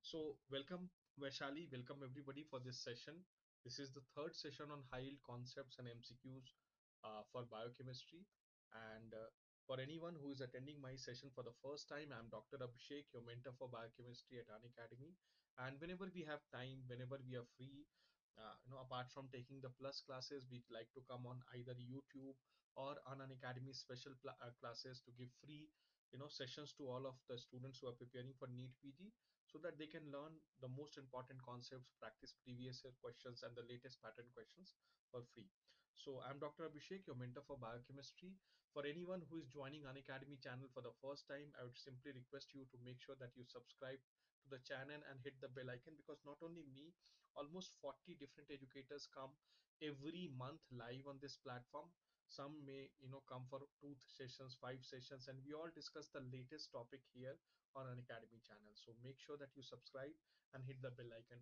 So welcome Vaishali, welcome everybody for this session. This is the third session on high yield concepts and MCQs for biochemistry. And for anyone who is attending my session for the first time, I'm Dr. Abhishek, your mentor for biochemistry at Unacademy. And whenever we have time, whenever we are free, apart from taking the plus classes, we'd like to come on either YouTube or on Unacademy special classes to give free, sessions to all of the students who are preparing for NITPG so that they can learn the most important concepts, practice previous year questions, and the latest pattern questions for free. So I'm Dr. Abhishek, your mentor for biochemistry. For anyone who is joining Unacademy channel for the first time, I would simply request you to make sure that you subscribe to the channel and hit the bell icon, because not only me, almost 40 different educators come every month live on this platform. Some may come for two sessions, five sessions, and we all discuss the latest topic here on an academy channel. So make sure that you subscribe and hit the bell icon.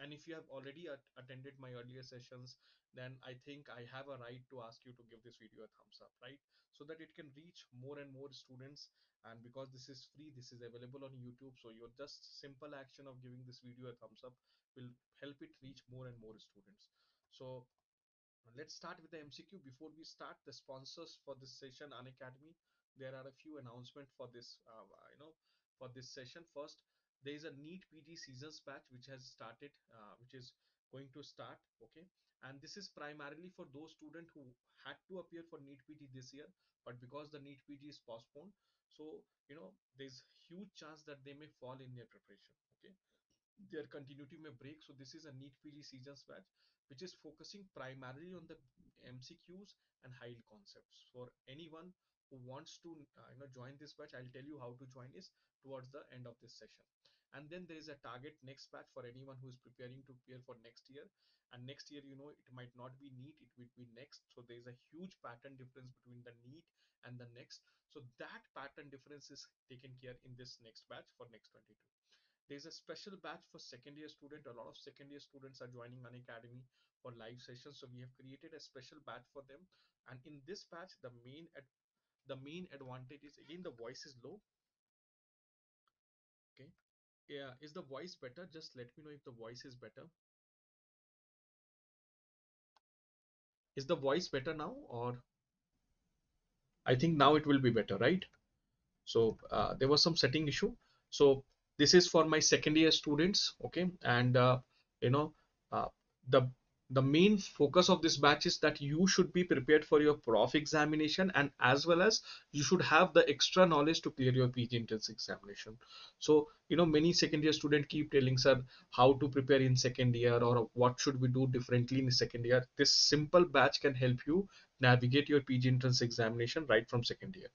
And if you have already attended my earlier sessions, then I think I have a right to ask you to give this video a thumbs up, right? So that it can reach more and more students. And because this is free, this is available on YouTube, so your just simple action of giving this video a thumbs up will help it reach more and more students. So let's start with the MCQ. Before we start, the sponsors for this session, Unacademy, there are a few announcements for this, for this session. First, there is a NEET PG seasons batch which has started, which is going to start. Okay, and this is primarily for those students who had to appear for NEET PG this year, but because the NEET PG is postponed, so there's huge chance that they may fall in their preparation. Okay, their continuity may break. So this is a NEET PG seasons batch which is focusing primarily on the MCQs and high yield concepts. For anyone who wants to join this batch, I'll tell you how to join is towards the end of this session. And then there is a target next batch for anyone who is preparing to prepare for next year. And next year, it might not be NEET, it will be next. So there is a huge pattern difference between the NEET and the next. So that pattern difference is taken care in this next batch for next 22. There's a special batch for second year student. A lot of second year students are joining Unacademy for live sessions, so we have created a special batch for them. And in this batch, the main advantage is, again, the voice is low. Okay, yeah, is the voice better? Just let me know if the voice is better. Is the voice better now? Or I think now it will be better, right? So there was some setting issue. So this is for my second year students. Okay, and you know uh, the the main focus of this batch is that you should be prepared for your prof examination, and as well as you should have the extra knowledge to clear your PG entrance examination. So many second year students keep telling, sir, how to prepare in second year, or what should we do differently in second year. This simple batch can help you navigate your PG entrance examination right from second year.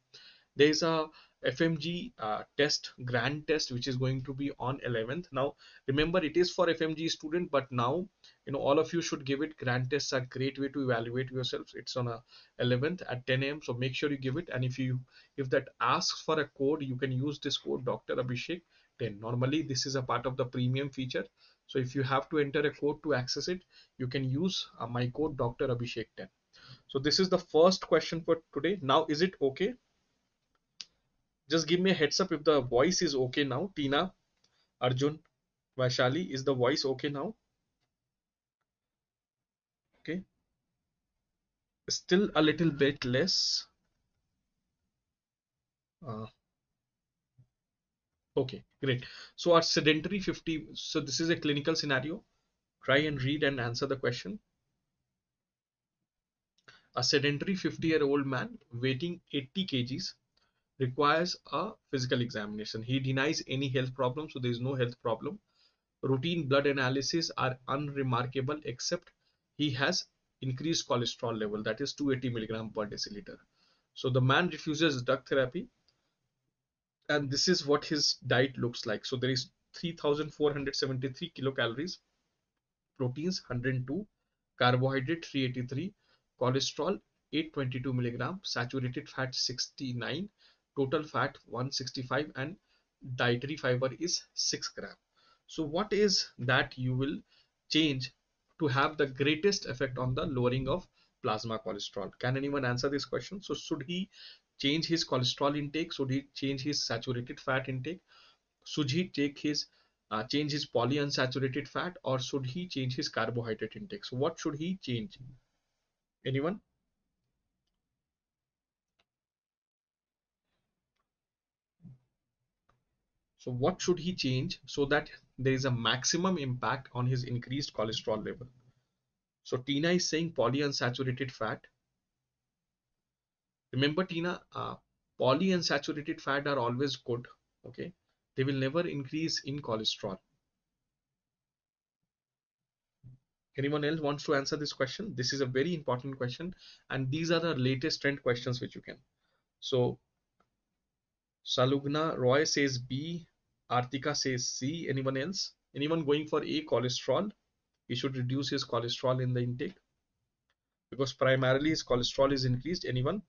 There is a FMG test, grand test, which is going to be on 11th. Now remember, it is for FMG student, but now all of you should give it. Grand tests are great way to evaluate yourselves. It's on a 11th at 10 a.m, so make sure you give it. And if that asks for a code, you can use this code Dr. Abhishek 10. Normally this is a part of the premium feature, so if you have to enter a code to access it, you can use my code Dr. Abhishek 10. So this is the first question for today. Now is it okay? Just give me a heads up if the voice is okay now. Tina, Arjun, Vaishali, is the voice okay now? Okay. Still a little bit less. Uh, okay, great. So our sedentary 50, so this is a clinical scenario. Try and read and answer the question. A sedentary 50-year-old man weighing 80 kgs requires a physical examination. He denies any health problem, so there is no health problem. Routine blood analysis are unremarkable, except he has increased cholesterol level, that is 280 milligram per deciliter. So the man refuses drug therapy, and this is what his diet looks like. So there is 3473 kilocalories, proteins 102, carbohydrate 383, cholesterol 822 milligram, saturated fat 69, total fat 165, and dietary fiber is 6 gram. So what is that you will change to have the greatest effect on the lowering of plasma cholesterol? Can anyone answer this question? So should he change his cholesterol intake? Should he change his saturated fat intake? Should he take his change his polyunsaturated fat, or should he change his carbohydrate intake? So what should he change? Anyone? So what should he change so that there is a maximum impact on his increased cholesterol level? So Tina is saying polyunsaturated fat. Remember, Tina, polyunsaturated fat are always good. Okay, they will never increase in cholesterol. Anyone else wants to answer this question? This is a very important question, and these are the latest trend questions which you can. So Salugna Roy says B, Artika says C. Anyone else? Anyone going for A, cholesterol? He should reduce his cholesterol in the intake because primarily his cholesterol is increased. Anyone?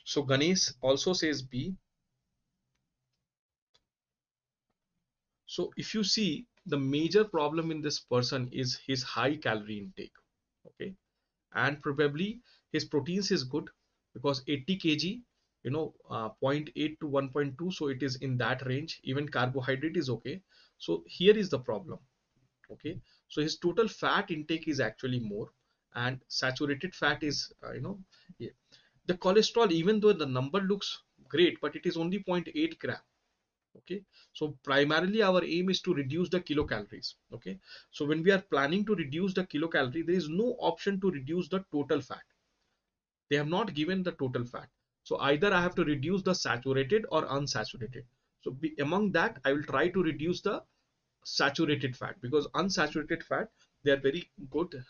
So Ganesh also says B. So if you see, the major problem in this person is his high calorie intake. Okay, and probably his proteins is good because 80 kg, you know, 0.8 to 1.2, so it is in that range. Even carbohydrate is okay. So here is the problem. Okay, so his total fat intake is actually more, and saturated fat is yeah. The cholesterol, even though the number looks great, but it is only 0.8 gram. Okay, so primarily our aim is to reduce the kilocalories. Okay, so when we are planning to reduce the kilocalorie, there is no option to reduce the total fat. They have not given the total fat, so either I have to reduce the saturated or unsaturated. So among that I will try to reduce the saturated fat, because unsaturated fat, they are very good,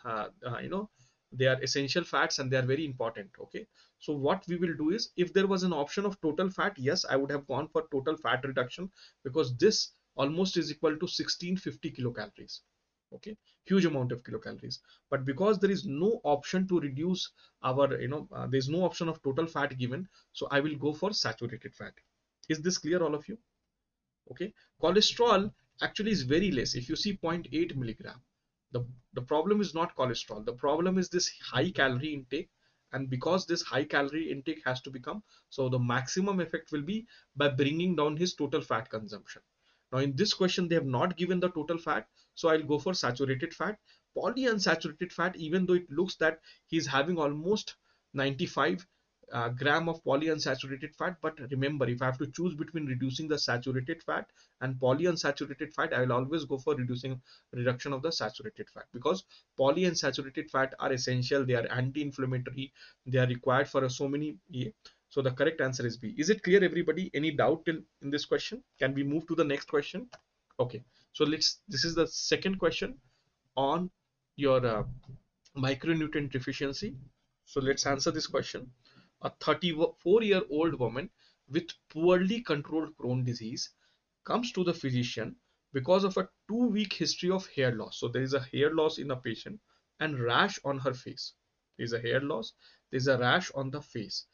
they are essential fats and they are very important. Okay, so what we will do is, if there was an option of total fat, yes, I would have gone for total fat reduction, because this almost is equal to 1650 kilocalories. Okay, huge amount of kilocalories. But because there is no option to reduce our, there's no option of total fat given, so I will go for saturated fat. Is this clear, all of you? Okay, cholesterol actually is very less. If you see 0.8 milligram, the problem is not cholesterol, the problem is this high calorie intake. And because this high calorie intake has to become, so the maximum effect will be by bringing down his total fat consumption. Now in this question they have not given the total fat, so I'll go for saturated fat. Polyunsaturated fat, even though it looks that he's having almost 95 gram of polyunsaturated fat, but remember, if I have to choose between reducing the saturated fat and polyunsaturated fat, I will always go for reduction of the saturated fat, because polyunsaturated fat are essential, they are anti-inflammatory, they are required for so many. So the correct answer is B. Is it clear, everybody? Any doubt in this question? Can we move to the next question? Okay, so this is the second question on your micronutrient deficiency. So let's answer this question. A 34-year-old woman with poorly controlled Crohn's disease comes to the physician because of a 2-week history of hair loss. So there is a hair loss in a patient and rash on her face. There is a hair loss, there is a rash on the face.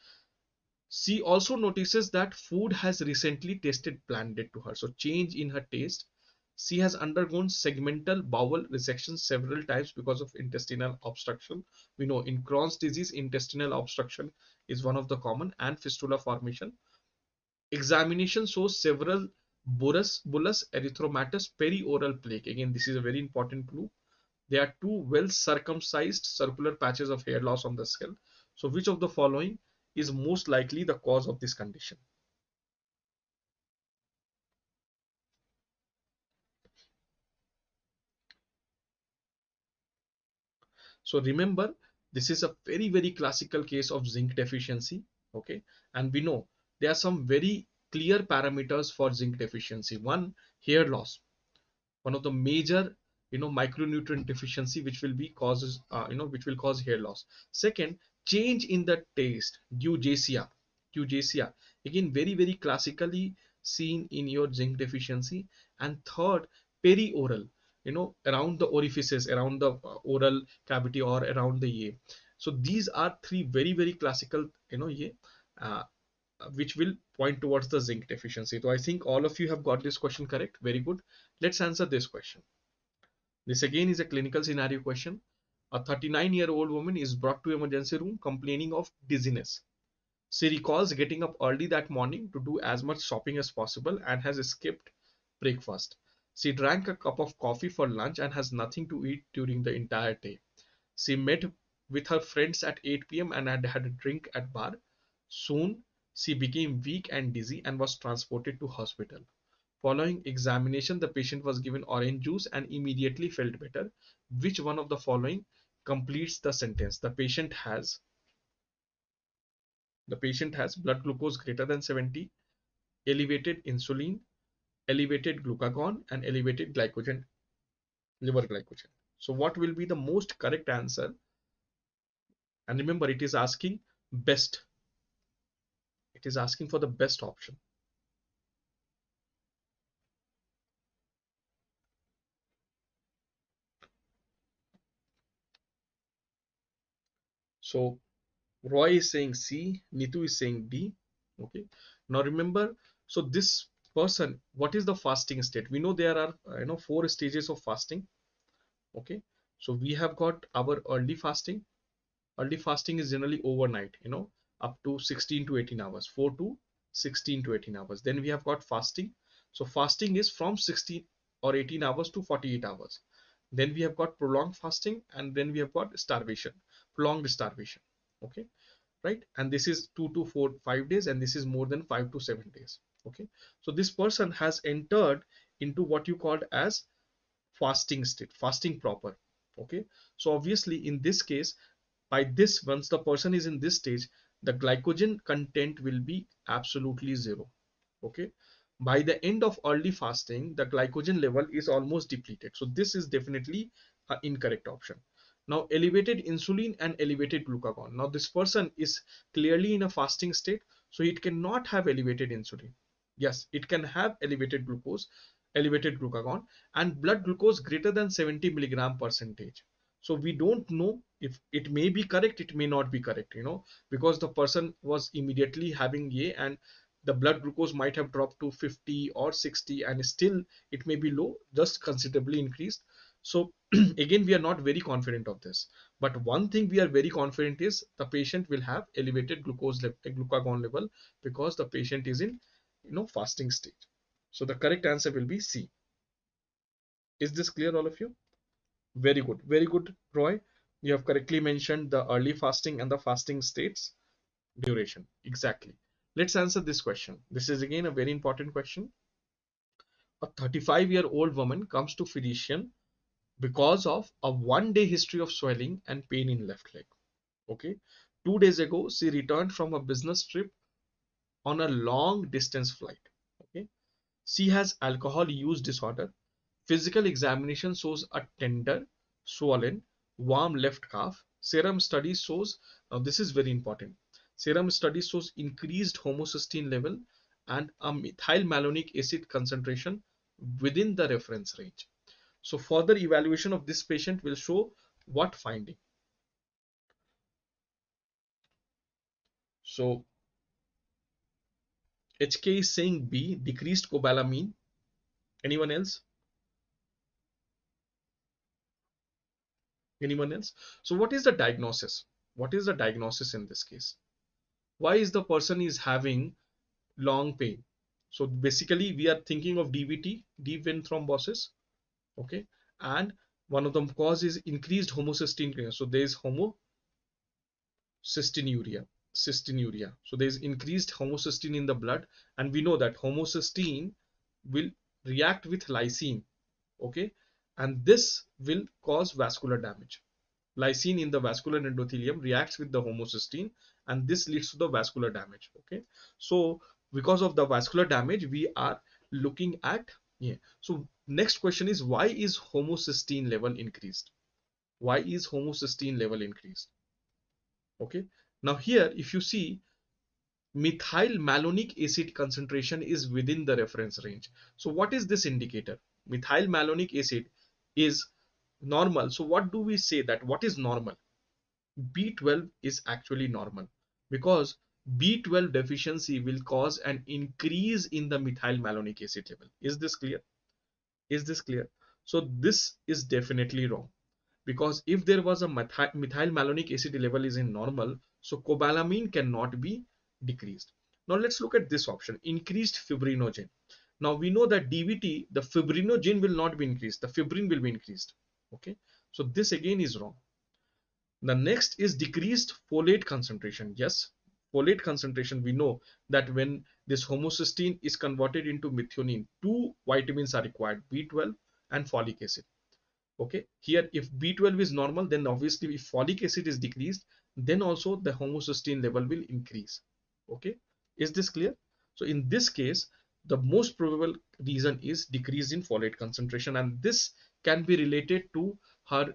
She also notices that food has recently tasted bland to her. So change in her taste. She has undergone segmental bowel resection several times because of intestinal obstruction. We know in Crohn's disease, intestinal obstruction is one of the common, and fistula formation. Examination shows several bullous erytheromatous perioral plaque. Again, this is a very important clue. There are two well circumcised circular patches of hair loss on the scalp. So which of the following is most likely the cause of this condition? So remember, this is a very classical case of zinc deficiency. Okay, and we know there are some very clear parameters for zinc deficiency. One, hair loss, one of the major, micronutrient deficiency which will be causes, which will cause hair loss. Second, change in the taste, dysgeusia, again very classically seen in your zinc deficiency. And third, perioral, around the orifices, around the oral cavity or around the ear. So these are three very classical, uh, which will point towards the zinc deficiency. So I think all of you have got this question correct. Very good. Let's answer this question. This again is a clinical scenario question. A 39-year-old woman is brought to emergency room complaining of dizziness. She recalls getting up early that morning to do as much shopping as possible and has skipped breakfast. She drank a cup of coffee for lunch and has nothing to eat during the entire day. She met with her friends at 8 p.m. and had a drink at bar. Soon, she became weak and dizzy and was transported to hospital. Following examination, the patient was given orange juice and immediately felt better. Which one of the following completes the sentence? The patient has blood glucose greater than 70, elevated insulin, elevated glucagon, and elevated glycogen, liver glycogen. So what will be the most correct answer? And remember, it is asking best. It is asking for the best option. So Roy is saying C, Nitu is saying D. Okay. Now remember, so this person, what is the fasting state? We know there are 4 stages of fasting. Okay. So we have got our early fasting. Early fasting is generally overnight, up to 16 to 18 hours, 4 to 16 to 18 hours. Then we have got fasting. So fasting is from 16 or 18 hours to 48 hours. Then we have got prolonged fasting, and then we have got starvation, prolonged starvation. Okay, right? And this is 2 to 5 days, and this is more than 5 to 7 days. Okay, so this person has entered into what you called as fasting state, fasting proper. Okay, so obviously in this case, by this, once the person is in this stage, the glycogen content will be absolutely zero. Okay, by the end of early fasting, the glycogen level is almost depleted, so this is definitely an incorrect option. Now elevated insulin and elevated glucagon, now this person is clearly in a fasting state, so it cannot have elevated insulin. Yes, it can have elevated glucose, elevated glucagon, and blood glucose greater than 70 milligram percentage. So we don't know if it may be correct, it may not be correct, because the person was immediately having A, and the blood glucose might have dropped to 50 or 60, and still it may be low, just considerably increased. So again, we are not very confident of this, but one thing we are very confident is the patient will have elevated glucagon level, because the patient is in fasting state. So the correct answer will be C. Is this clear, all of you? Very good, Roy. You have correctly mentioned the early fasting and the fasting states duration. Exactly. Let's answer this question. This is again a very important question. A 35-year-old woman comes to physician because of a 1 day history of swelling and pain in left leg. Okay. 2 days ago, she returned from a business trip on a long distance flight. Okay. She has alcohol use disorder. Physical examination shows a tender, swollen, warm left calf. Serum study shows, now this is very important. Serum study shows increased homocysteine level and a methyl malonic acid concentration within the reference range. So further evaluation of this patient will show what finding. So HK is saying B, decreased cobalamin. Anyone else? Anyone else? So what is the diagnosis? What is the diagnosis in this case? Why is the person is having long pain? So basically we are thinking of DVT, deep vein thrombosis. Okay, and one of the cause is increased homocysteine. So there is homocystinuria, cystinuria. So there is increased homocysteine in the blood, and we know that homocysteine will react with lysine. Okay, and this will cause vascular damage. Lysine in the vascular endothelium reacts with the homocysteine, and this leads to the vascular damage. Okay, so because of the vascular damage, we are looking at, yeah. So next question is, why is homocysteine level increased? Why is homocysteine level increased? Okay, now here if you see, methyl malonic acid concentration is within the reference range. So what is this indicator? Methyl malonic acid is normal. So what do we say, that what is normal? B12 is actually normal, because B12 deficiency will cause an increase in the methyl malonic acid level. Is this clear? Is this clear? So this is definitely wrong, because if there was a methyl malonic acid level is in normal, so cobalamin cannot be decreased. Now let's look at this option, increased fibrinogen. Now we know that DVT, the fibrinogen will not be increased, the fibrin will be increased. Okay, so this again is wrong. The next is decreased folate concentration. Yes, folate concentration, we know that when this homocysteine is converted into methionine, two vitamins are required, B12 and folic acid. Okay, here if B12 is normal, then obviously if folic acid is decreased, then also the homocysteine level will increase. Okay, is this clear? So in this case, the most probable reason is decrease in folate concentration, and this can be related to her,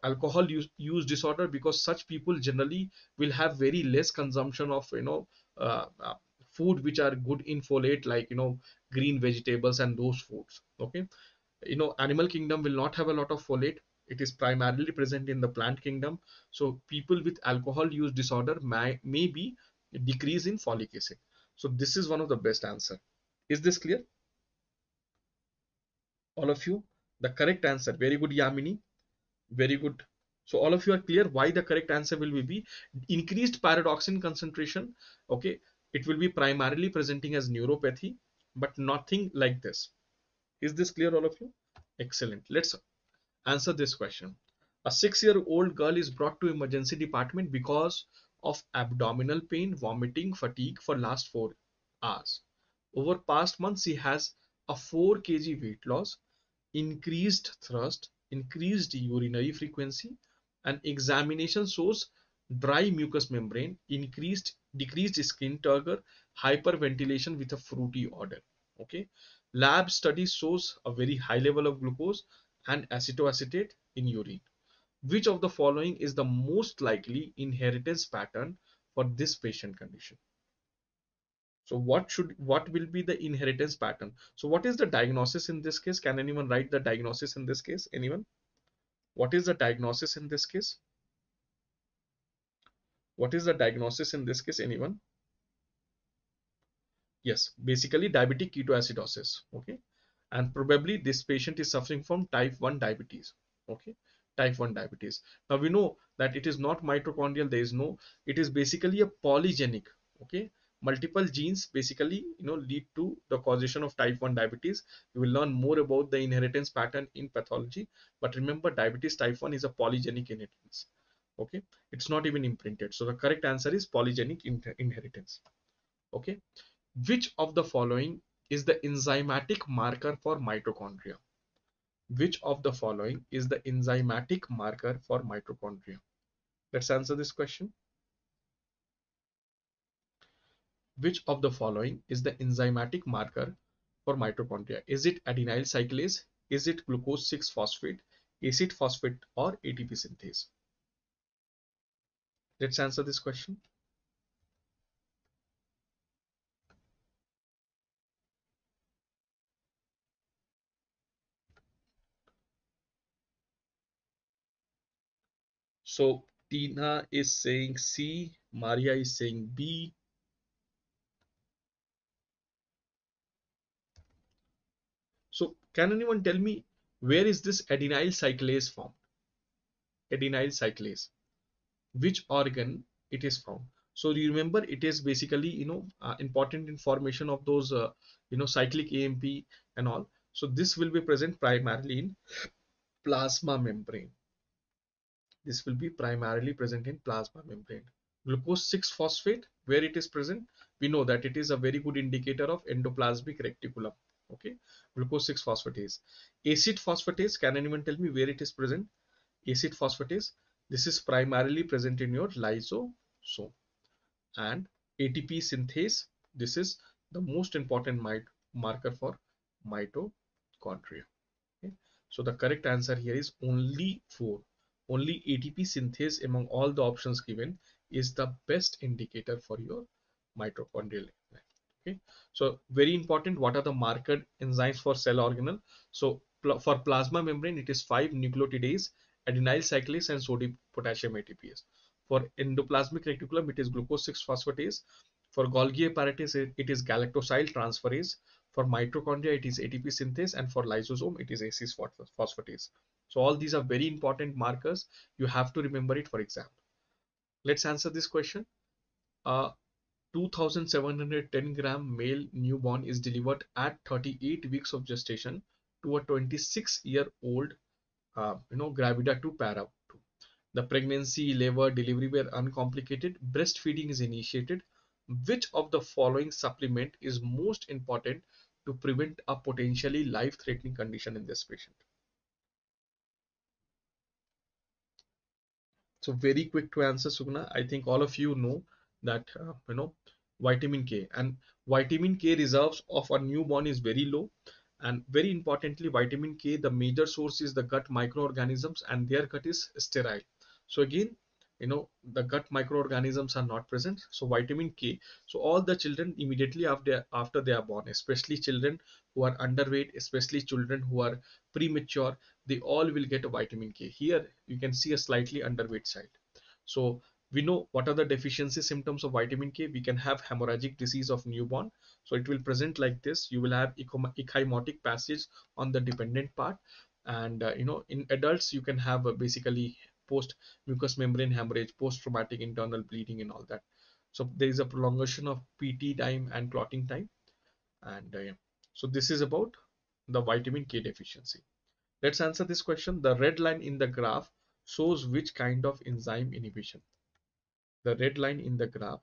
alcohol use disorder, because such people generally will have very less consumption of, uh, uh, food which are good in folate, like, green vegetables and those foods. Okay, animal kingdom will not have a lot of folate. It is primarily present in the plant kingdom. So people with alcohol use disorder may be decrease in folic acid. So this is one of the best answer. Is this clear, all of you? The correct answer, very good, Yamini, very good. So all of you are clear why the correct answer will be increased pyridoxine concentration. Okay, it will be primarily presenting as neuropathy, but nothing like this. Is this clear, all of you? Excellent. Let's answer this question. A 6-year-old girl is brought to emergency department because of abdominal pain, vomiting, fatigue for last 4 hours. Over past months, she has a 4 kg weight loss, increased thrust, increased urinary frequency, and examination shows dry mucous membrane, decreased skin turgor, hyperventilation with a fruity odor. Okay, lab study shows a very high level of glucose and acetoacetate in urine. Which of the following is the most likely inheritance pattern for this patient condition? So what will be the inheritance pattern? So what is the diagnosis in this case? Can anyone write the diagnosis in this case? Anyone? What is the diagnosis in this case? What is the diagnosis in this case? Anyone? Yes, basically diabetic ketoacidosis. Okay, and probably this patient is suffering from type 1 diabetes. Okay, type 1 diabetes. Now we know that it is not mitochondrial, there is no, it is basically a polygenic. Okay, multiple genes basically, lead to the causation of type 1 diabetes. You will learn more about the inheritance pattern in pathology, but remember, diabetes type 1 is a polygenic inheritance. Okay, it's not even imprinted. So the correct answer is polygenic inheritance. Okay, which of the following is the enzymatic marker for mitochondria? Which of the following is the enzymatic marker for mitochondria? Let's answer this question. Which of the following is the enzymatic marker for mitochondria? Is it adenyl cyclase? Is it glucose 6 phosphate, acid phosphate, or ATP synthase? Let's answer this question. So Tina is saying C, Maria is saying B. So can anyone tell me where is this adenyl cyclase found? Adenyl cyclase, which organ it is found? So you remember, it is basically, important information of those, cyclic AMP and all. So this will be present primarily in plasma membrane. This will be primarily present in plasma membrane. Glucose 6 phosphate, where it is present, we know that it is a very good indicator of endoplasmic reticulum. Okay, glucose 6 phosphatase. Acid phosphatase, can anyone tell me where it is present? Acid phosphatase, this is primarily present in your lysosome. And ATP synthase, this is the most important marker for mitochondria. Okay, so the correct answer here is only 4. Only ATP synthase among all the options given is the best indicator for your mitochondrial life. Okay, so very important, what are the marker enzymes for cell organelle? So for plasma membrane, it is 5 nucleotidase, adenyl cyclase, and sodium potassium ATPase. For endoplasmic reticulum, it is glucose 6 phosphatase. For Golgi apparatus, it is galactosyl transferase. For mitochondria, it is ATP synthase, and for lysosome, it is acid phosphatase. So all these are very important markers. You have to remember it for exam. Let's answer this question. Uh, 2710 gram male newborn is delivered at 38 weeks of gestation to a 26-year-old gravida to para. The pregnancy, labor, delivery were uncomplicated. Breastfeeding is initiated. Which of the following supplement is most important to prevent a potentially life-threatening condition in this patient? So very quick to answer, Sugna. I think all of you know that vitamin K, and vitamin K reserves of a newborn is very low. And very importantly, vitamin K, the major source is the gut microorganisms, and their gut is sterile. So again, the gut microorganisms are not present. So vitamin K. So all the children immediately after they are born, especially children who are underweight, especially children who are premature, they all will get a vitamin K. Here you can see a slightly underweight side. So we know what are the deficiency symptoms of vitamin K. We can have hemorrhagic disease of newborn. So it will present like this. You will have ecchymotic passage on the dependent part. And in adults, you can have basically post mucous membrane hemorrhage, post-traumatic internal bleeding and all that. So there is a prolongation of PT time and clotting time. And so this is about the vitamin K deficiency. Let's answer this question. The red line in the graph shows which kind of enzyme inhibition. The red line in the graph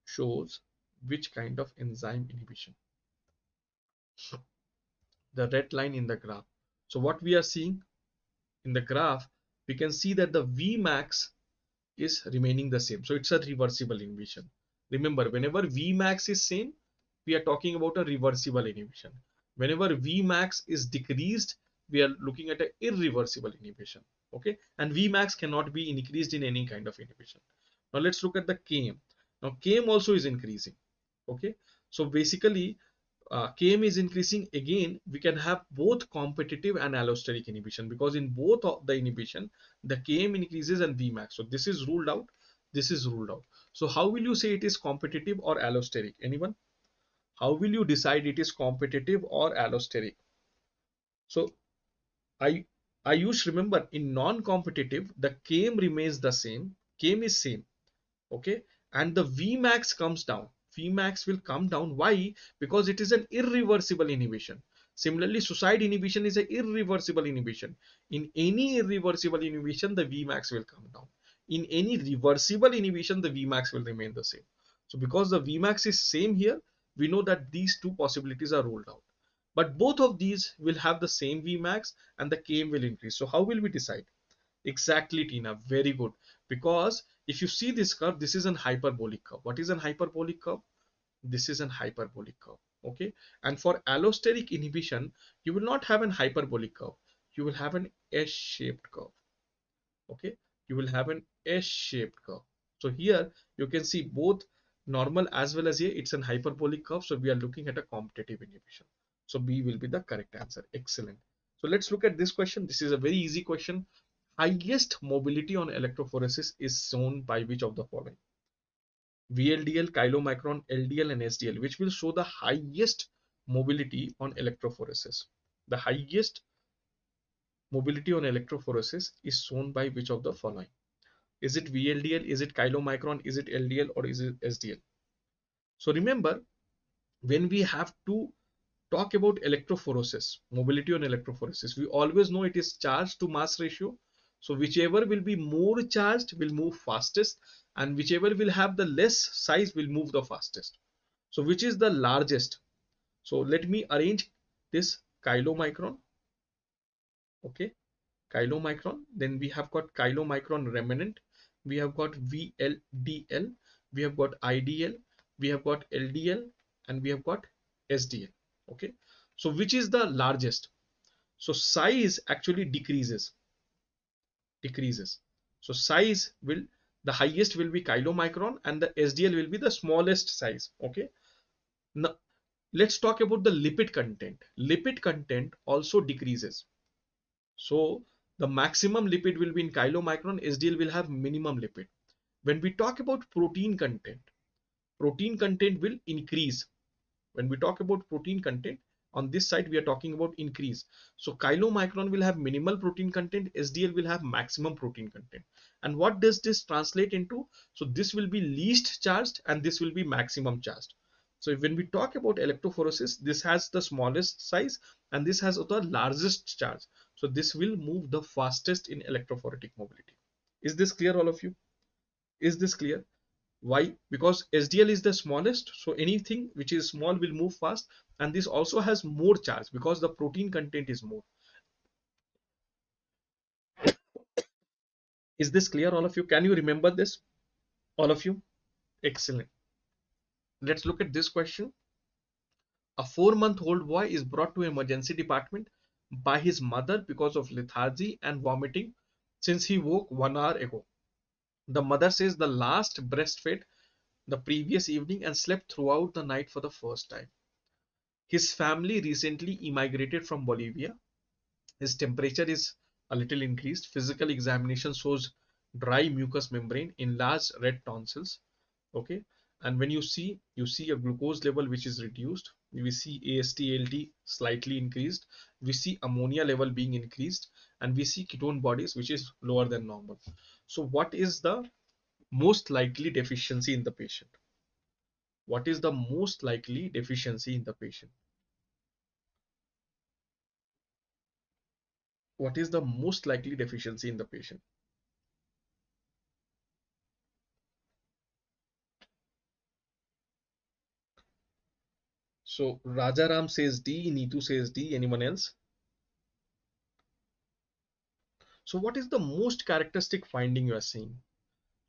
shows which kind of enzyme inhibition. The red line in the graph. So what we are seeing in the graph, we can see that the Vmax is remaining the same. So it's a reversible inhibition. Remember, whenever Vmax is same, we are talking about a reversible inhibition. Whenever Vmax is decreased, we are looking at an irreversible inhibition. Okay, and Vmax cannot be increased in any kind of inhibition. Now let's look at the Km. Now Km also is increasing. Okay, so basically Km is increasing. Again, we can have both competitive and allosteric inhibition, because in both of the inhibition, the Km increases and Vmax. So this is ruled out. This is ruled out. So how will you say it is competitive or allosteric? Anyone? How will you decide it is competitive or allosteric? So I I used remember in non-competitive, the Km remains the same. Km is same. Okay, and the Vmax comes down. Vmax will come down. Why? Because it is an irreversible inhibition. Similarly, suicide inhibition is an irreversible inhibition. In any irreversible inhibition, the Vmax will come down. In any reversible inhibition, the Vmax will remain the same. So because the Vmax is same here, we know that these two possibilities are ruled out. But both of these will have the same Vmax and the Km will increase. So how will we decide? Exactly, Tina. Very good. Because if you see this curve, this is an hyperbolic curve. What is an hyperbolic curve? This is an hyperbolic curve. Okay. And for allosteric inhibition, you will not have an hyperbolic curve. You will have an S-shaped curve. Okay. You will have an S-shaped curve. So here you can see both normal as well as here it's an hyperbolic curve. So we are looking at a competitive inhibition. So B will be the correct answer. Excellent. So let's look at this question. This is a very easy question. Highest mobility on electrophoresis is shown by which of the following? VLDL, chylomicron, LDL and SDL, which will show the highest mobility on electrophoresis. The highest mobility on electrophoresis is shown by which of the following? Is it VLDL, is it chylomicron, is it LDL or is it SDL? So remember, when we have to talk about electrophoresis, mobility on electrophoresis, we always know it is charge to mass ratio. So whichever will be more charged will move fastest, and whichever will have the less size will move the fastest. So which is the largest? So let me arrange this chylomicron. Okay, chylomicron. Then we have got chylomicron remnant. We have got VLDL. We have got IDL. We have got LDL, and we have got SDL. Okay, so which is the largest? So size actually decreases. So size will, the highest will be chylomicron and the SDL will be the smallest size. Okay, now let's talk about the lipid content. Lipid content also decreases. So the maximum lipid will be in chylomicron, SDL will have minimum lipid. When we talk about protein content will increase. When we talk about protein content, On this side we are talking about increase. So chylomicron will have minimal protein content, SDL will have maximum protein content. And what does this translate into? So this will be least charged and this will be maximum charged. So when we talk about electrophoresis, this has the smallest size and this has the largest charge. So this will move the fastest in electrophoretic mobility. Is this clear, all of you? Is this clear? Why? Because SDL is the smallest, so anything which is small will move fast, and this also has more charge because the protein content is more. Is this clear, all of you? Can you remember this, all of you? Excellent. Let's look at this question. A 4-month-old boy is brought to emergency department by his mother because of lethargy and vomiting since he woke 1 hour ago. The mother says the last breastfed the previous evening and slept throughout the night for the first time. His family recently immigrated from Bolivia. His temperature is a little increased. Physical examination shows dry mucous membrane, enlarged red tonsils. Okay, and when you see a glucose level which is reduced. We see AST/ALT slightly increased. We see ammonia level being increased, and we see ketone bodies which is lower than normal. So, what is the most likely deficiency in the patient? What is the most likely deficiency in the patient? What is the most likely deficiency in the patient? So Rajaram says D, Neetu says D. Anyone else? So what is the most characteristic finding you are seeing?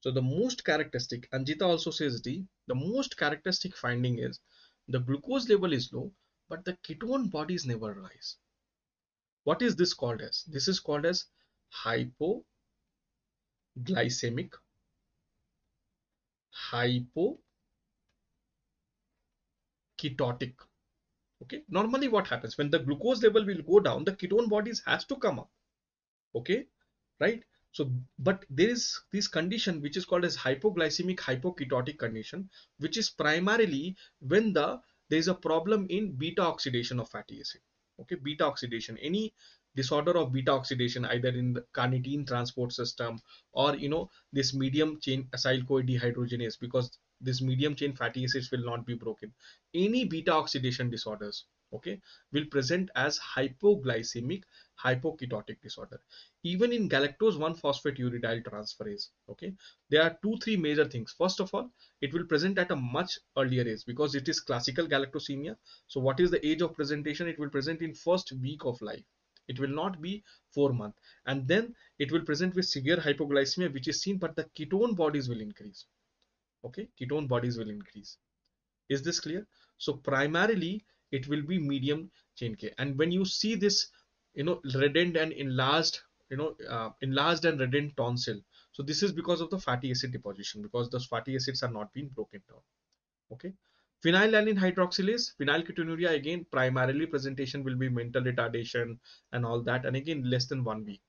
So the most characteristic, Anjita also says D. The most characteristic finding is the glucose level is low, but the ketone bodies never rise. What is this called as? This is called as hypoglycemic, hypoketotic. Okay. Normally what happens when the glucose level will go down, the ketone bodies has to come up. Okay, right? So but there is this condition which is called as hypoglycemic hypoketotic condition, which is primarily when there is a problem in beta oxidation of fatty acid. Okay, beta oxidation, any disorder of beta oxidation either in the carnitine transport system or this medium chain acyl CoA dehydrogenase, because this medium chain fatty acids will not be broken. Any beta oxidation disorders, okay, will present as hypoglycemic hypoketotic disorder. Even in galactose 1 phosphate uridyl transferase, okay, there are 2 3 major things. First of all, it will present at a much earlier age because it is classical galactosemia. So what is the age of presentation? It will present in first week of life. It will not be 4 months, and then it will present with severe hypoglycemia which is seen, but the ketone bodies will increase. Okay, ketone bodies will increase. Is this clear? So primarily it will be medium chain K. And when you see this, reddened and enlarged, enlarged and reddened tonsil. So this is because of the fatty acid deposition, because those fatty acids are not being broken down. Okay. Phenylalanine hydroxylase, phenylketonuria, again, primarily presentation will be mental retardation and all that. And again, less than 1 week.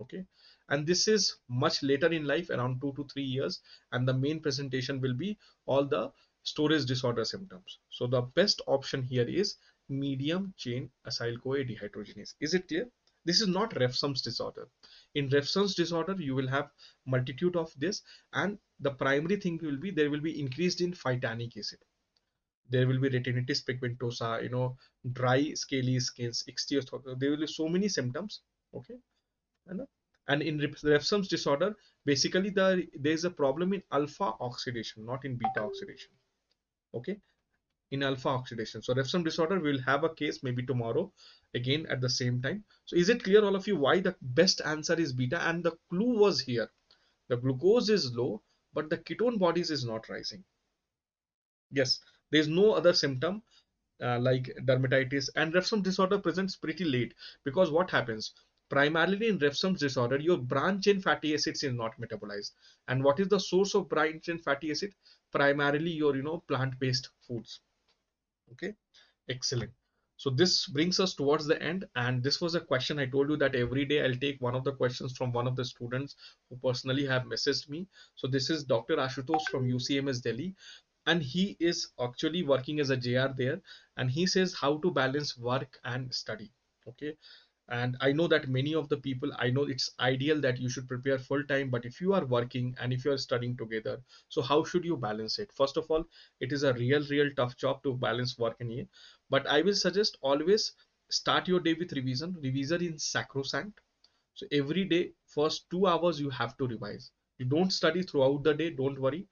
Okay, and this is much later in life, around 2 to 3 years, and the main presentation will be all the storage disorder symptoms. So the best option here is medium chain acyl CoA dehydrogenase. Is it clear? This is not Refsum's disorder. In Refsum's disorder you will have multitude of this, and the primary thing will be there will be increased in phytanic acid. There will be retinitis pigmentosa, dry scaly skins, ichthyos, there will be so many symptoms. Okay, and in Refsum's disorder, basically there is a problem in alpha oxidation, not in beta oxidation. Okay, in alpha oxidation. So Refsum disorder, we will have a case maybe tomorrow again at the same time. So is it clear, all of you, why the best answer is beta? And the clue was here. The glucose is low, but the ketone bodies is not rising. Yes, there is no other symptom like dermatitis, and Refsum disorder presents pretty late, because what happens primarily in Refsum disorder, your branch chain fatty acids is not metabolized. And what is the source of branch chain fatty acid? Primarily your plant based foods. Okay, excellent. So this brings us towards the end, and this was a question I told you that every day I'll take one of the questions from one of the students who personally have messaged me. So this is Dr. Ashutosh from UCMS Delhi. and he is actually working as a JR there, and he says how to balance work and study. Okay, and I know that many of the people, I know it's ideal that you should prepare full time, but if you are working and if you are studying together, so how should you balance it? First of all, it is a real tough job to balance work and here, but I will suggest always start your day with revision. Revision is sacrosanct. So every day, first 2 hours you have to revise. You don't study throughout the day, don't worry.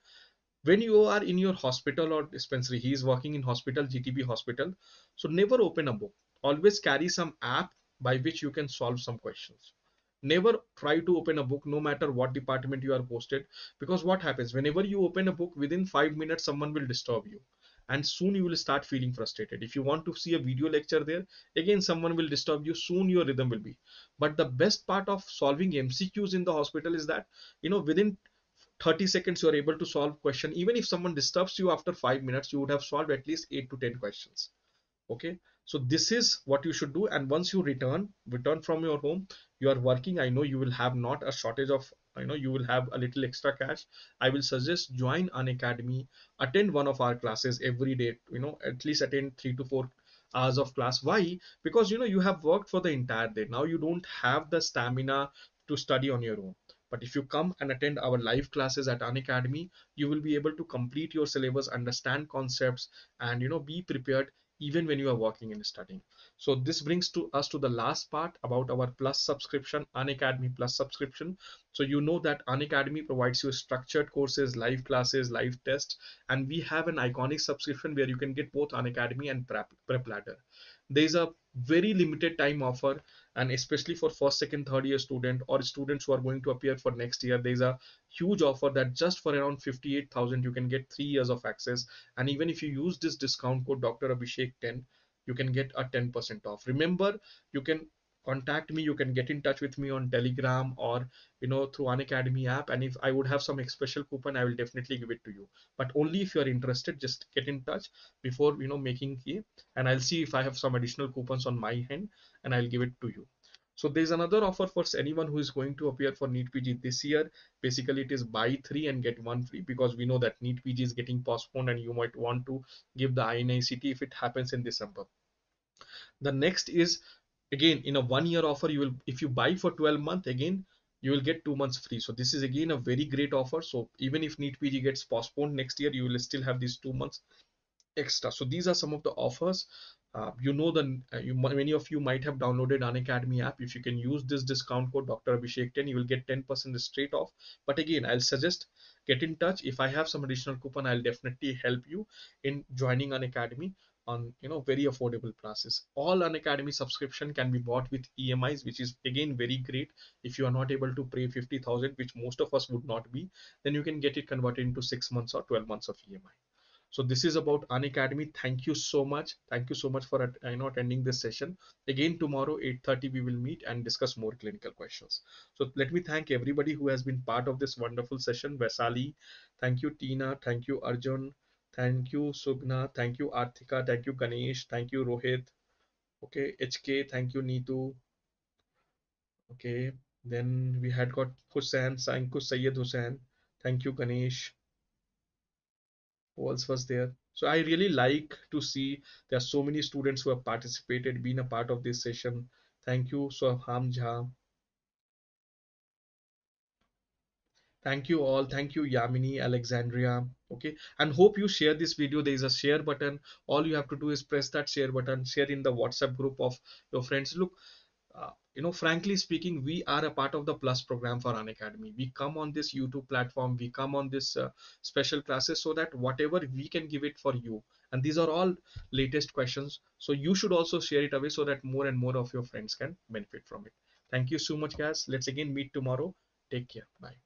When you are in your hospital or dispensary, he is working in hospital, GTB hospital, so never open a book. Always carry some app by which you can solve some questions. Never try to open a book no matter what department you are posted, because what happens whenever you open a book, within 5 minutes someone will disturb you, and soon you will start feeling frustrated. If you want to see a video lecture there, again someone will disturb you, soon your rhythm will be. But the best part of solving MCQs in the hospital is that, within 30 seconds you are able to solve question. Even if someone disturbs you after 5 minutes, you would have solved at least 8 to 10 questions. Okay, so this is what you should do. And once you return from your home, you are working, I know you will have not a shortage of, you will have a little extra cash. I will suggest join an academy, attend one of our classes every day, at least attend 3 to 4 hours of class. Why? Because you have worked for the entire day, now you don't have the stamina to study on your own. But if you come and attend our live classes at an academy, you will be able to complete your syllabus, understand concepts, and be prepared even when you are working and studying. So this brings to us to the last part about our plus subscription, Unacademy Plus subscription. So you know that Unacademy provides you structured courses, live classes, live tests, and we have an iconic subscription where you can get both Unacademy and Prep Ladder. There is a very limited time offer, and especially for first, second, third year student or students who are going to appear for next year, there is a huge offer that just for around 58,000 you can get 3 years of access. And even if you use this discount code Dr. Abhishek 10, you can get a 10% off. Remember, you can contact me, you can get in touch with me on Telegram or through an Academy app, and if I would have some special coupon, I will definitely give it to you. But only if you are interested, just get in touch before making it, and I'll see if I have some additional coupons on my hand, and I'll give it to you. So there's another offer for anyone who is going to appear for NITPG this year. Basically, it is buy three and get one free, because we know that NITPG is getting postponed and you might want to give the INICT if it happens in December. The next is, again, in a 1 year offer, you will, if you buy for 12 months, again you will get 2 months free. So this is again a very great offer. So even if NITPG gets postponed next year, you will still have these 2 months extra. So these are some of the offers. Many of you might have downloaded Unacademy app. If you can use this discount code Dr. Abhishek 10, you will get 10% straight off. But again, I'll suggest get in touch. If I have some additional coupon, I'll definitely help you in joining Unacademy on very affordable prices. All Unacademy subscription can be bought with EMIs, which is again very great. If you are not able to pay 50,000, which most of us would not be, then you can get it converted into 6 months or 12 months of EMI. So this is about Unacademy. Thank you so much. Thank you so much for attending this session. Again, tomorrow 8:30 we will meet and discuss more clinical questions. So let me thank everybody who has been part of this wonderful session. Vaisali, thank you Tina, thank you Arjun, thank you Sugna, thank you Arthika, thank you Ganesh, thank you Rohit. Okay, HK, thank you Neetu. Okay, then we had got Hussain, thank you Syed Hussain, thank you Ganesh. Who else was there? So I really like to see there are so many students who have participated, been a part of this session. Thank you, Soham Jha. Thank you all. Thank you, Yamini, Alexandria. Okay, and hope you share this video. There is a share button. All you have to do is press that share button, share in the WhatsApp group of your friends. Look, frankly speaking, we are a part of the Plus program for Unacademy. We come on this YouTube platform, we come on this special classes so that whatever we can give it for you. And these are all latest questions. So you should also share it away so that more and more of your friends can benefit from it. Thank you so much, guys. Let's again meet tomorrow. Take care. Bye.